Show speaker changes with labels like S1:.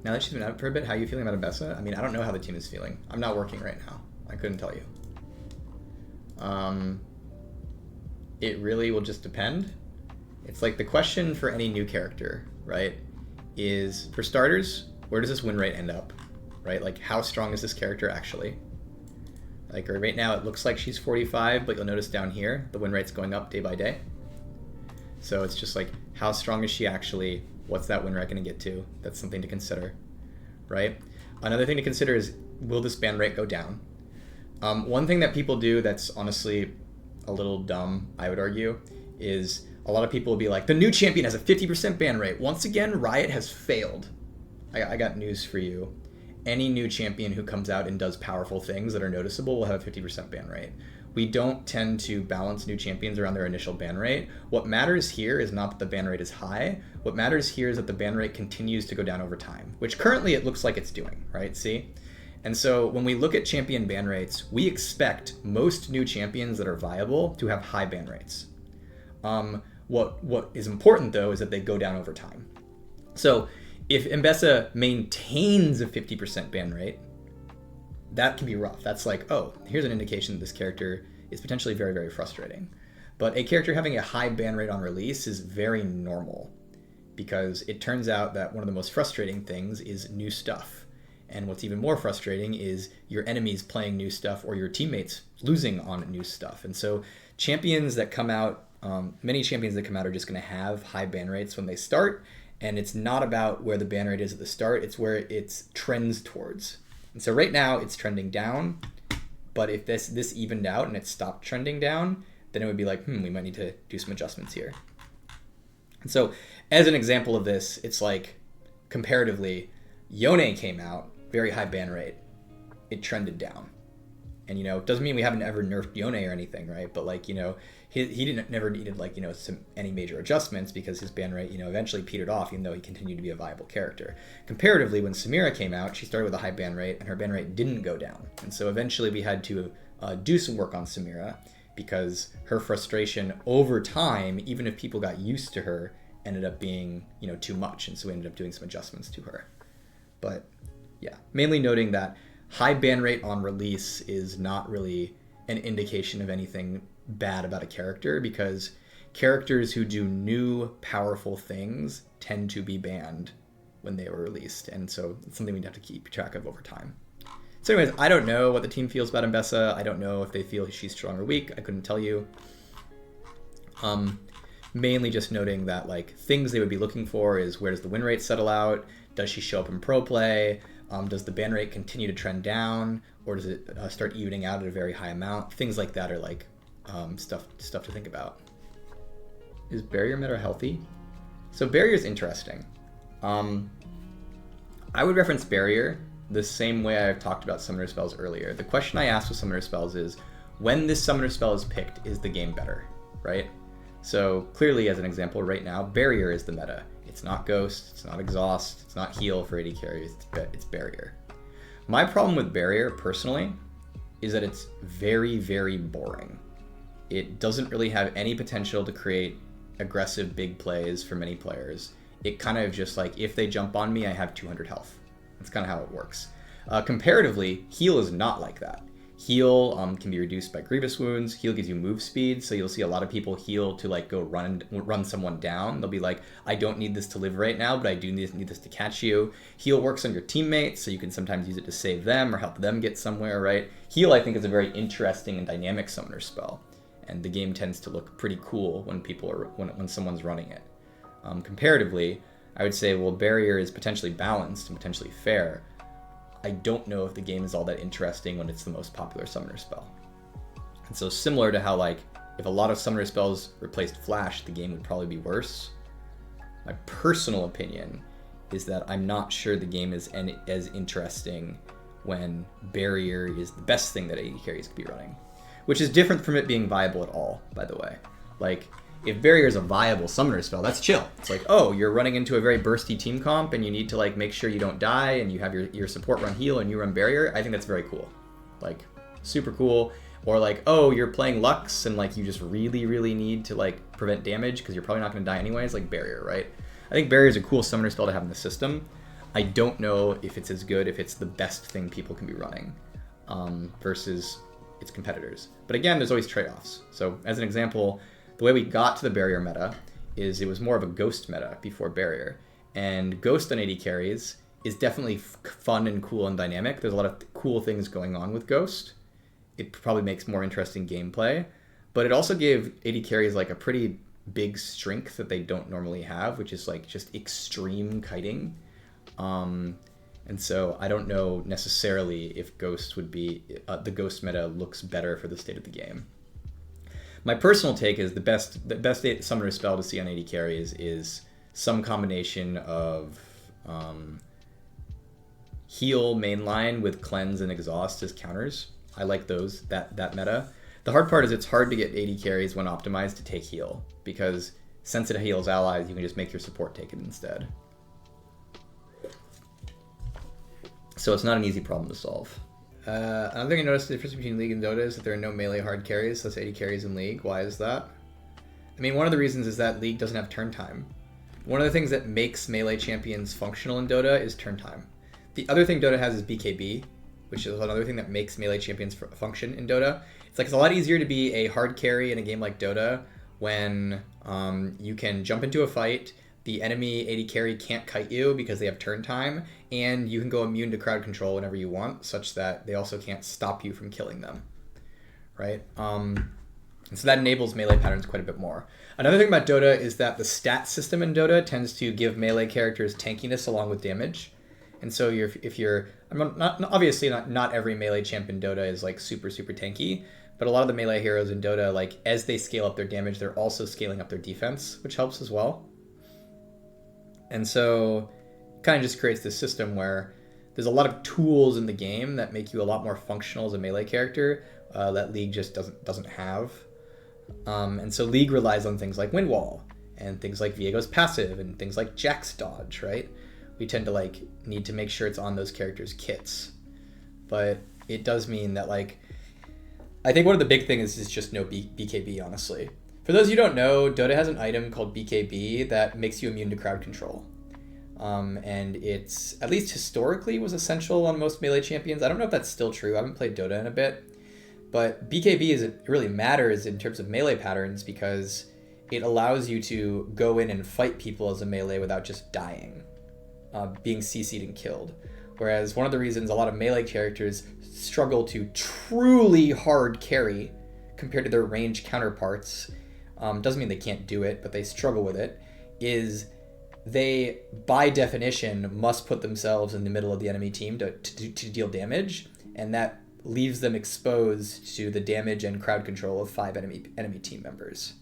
S1: Now that she's been out for a bit, how are you feeling about Ambessa? I mean, I don't know how the team is feeling. I'm not working right now. I couldn't tell you. It really will just depend. It's like the question for any new character, right, is, for starters, where does this win rate end up, right? Like, how strong is this character actually? Like, right now it looks like she's 45, but you'll notice down here, the win rate's going up day by day. So it's just like, how strong is she actually? What's that win rate going to get to? That's something to consider, right? Another thing to consider is, will this ban rate go down? One thing that people do that's honestly a little dumb, I would argue, is a lot of people will be like, the new champion has a 50% ban rate. Once again, Riot has failed. I got news for you. Any new champion who comes out and does powerful things that are noticeable will have a 50% ban rate. We don't tend to balance new champions around their initial ban rate. What matters here is not that the ban rate is high. What matters here is that the ban rate continues to go down over time, which currently it looks like it's doing, right? See? And so when we look at champion ban rates, we expect most new champions that are viable to have high ban rates. What is important, though, is that they go down over time. So if Ambessa maintains a 50% ban rate, that can be rough. That's like, oh, here's an indication that this character is potentially very, very frustrating. But a character having a high ban rate on release is very normal, because it turns out that one of the most frustrating things is new stuff. And what's even more frustrating is your enemies playing new stuff or your teammates losing on new stuff. And so champions that come out, many champions that come out are just going to have high ban rates when they start. And it's not about where the ban rate is at the start, it's where it trends towards. And so right now it's trending down, but if this evened out and it stopped trending down, then it would be like, we might need to do some adjustments here. And so as an example of this, it's like, comparatively, Yone came out, very high ban rate. It trended down. And, it doesn't mean we haven't ever nerfed Yone or anything, right? But, like, he never needed, like, any major adjustments, because his ban rate, eventually petered off, even though he continued to be a viable character. Comparatively, when Samira came out, she started with a high ban rate, and her ban rate didn't go down. And so eventually we had to do some work on Samira, because her frustration over time, even if people got used to her, ended up being, too much. And so we ended up doing some adjustments to her. But, yeah, mainly noting that high ban rate on release is not really an indication of anything bad about a character, because characters who do new powerful things tend to be banned when they were released, and so it's something we'd have to keep track of over time. So anyways, I don't know what the team feels about Ambessa. I don't know if they feel she's strong or weak. I couldn't tell you. Mainly just noting that, like, things they would be looking for is, where does the win rate settle out? Does she show up in pro play? Does the ban rate continue to trend down, or does it start evening out at a very high amount? Things like that are like stuff to think about. Is barrier meta healthy? So barrier is interesting. I would reference barrier the same way I've talked about summoner spells earlier. The question I asked with summoner spells is, when this summoner spell is picked, is the game better, right? So clearly, as an example, right now, barrier is the meta. It's not ghost, it's not exhaust, it's not heal for AD carries, it's barrier. My problem with barrier, personally, is that it's very, very boring. It doesn't really have any potential to create aggressive big plays for many players. It kind of just like, if they jump on me, I have 200 health. That's kind of how it works. Comparatively, heal is not like that. Heal can be reduced by grievous wounds. Heal gives you move speed, so you'll see a lot of people heal to like go run someone down. They'll be like, I don't need this to live right now, but I do need this to catch you. Heal works on your teammates, so you can sometimes use it to save them or help them get somewhere, right? Heal, I think, is a very interesting and dynamic summoner spell, and the game tends to look pretty cool when when someone's running it. Comparatively, I would say, well, barrier is potentially balanced and potentially fair. I don't know if the game is all that interesting when it's the most popular summoner spell. And so similar to how, like, if a lot of summoner spells replaced Flash, the game would probably be worse. My personal opinion is that I'm not sure the game is as interesting when barrier is the best thing that AD carries could be running. Which is different from it being viable at all, by the way. Like, if barrier is a viable summoner spell, that's chill. It's like, oh, you're running into a very bursty team comp and you need to like make sure you don't die, and you have your support run heal and you run barrier. I think that's very cool. Like, super cool. Or like, oh, you're playing Lux and like you just really, really need to like prevent damage because you're probably not going to die anyways, like barrier, right? I think barrier is a cool summoner spell to have in the system. I don't know if it's as good, if it's the best thing people can be running versus its competitors. But again, there's always trade-offs. So as an example, the way we got to the barrier meta is it was more of a ghost meta before barrier. And ghost on AD carries is definitely fun and cool and dynamic. There's a lot of cool things going on with ghost. It probably makes more interesting gameplay, but it also gave AD carries like a pretty big strength that they don't normally have, which is like just extreme kiting. And so I don't know necessarily if Ghost would be, the Ghost meta looks better for the state of the game. My personal take is the best summoner spell to see on AD carries is some combination of heal mainline with cleanse and exhaust as counters. I like those, that meta. The hard part is it's hard to get AD carries when optimized to take heal, because since it heals allies, you can just make your support take it instead. So it's not an easy problem to solve. Another thing I noticed the difference between League and Dota is that there are no melee hard carries, that's AD carries in League. Why is that? I mean, one of the reasons is that League doesn't have turn time. One of the things that makes melee champions functional in Dota is turn time. The other thing Dota has is BKB, which is another thing that makes melee champions function in Dota. It's a lot easier to be a hard carry in a game like Dota when you can jump into a fight, the enemy AD carry can't kite you because they have turn time, and you can go immune to crowd control whenever you want, such that they also can't stop you from killing them, right? And so that enables melee patterns quite a bit more. Another thing about Dota is that the stat system in Dota tends to give melee characters tankiness along with damage. And so obviously not every melee champ in Dota is like super tanky, but a lot of the melee heroes in Dota, like as they scale up their damage, they're also scaling up their defense, which helps as well. And so it kind of just creates this system where there's a lot of tools in the game that make you a lot more functional as a melee character that League just doesn't have. And so League relies on things like Wind Wall and things like Viego's passive and things like Jack's dodge, right? We tend to need to make sure it's on those characters' kits. But it does mean that I think one of the big things is just no BKB, honestly. For those of you who don't know, Dota has an item called BKB that makes you immune to crowd control. And it's, at least historically, was essential on most melee champions. I don't know if that's still true. I haven't played Dota in a bit. But BKB really matters in terms of melee patterns because it allows you to go in and fight people as a melee without just dying, being CC'd and killed. Whereas one of the reasons a lot of melee characters struggle to truly hard carry compared to their ranged counterparts, doesn't mean they can't do it, but they struggle with it, is they, by definition, must put themselves in the middle of the enemy team to deal damage, and that leaves them exposed to the damage and crowd control of 5 enemy team members.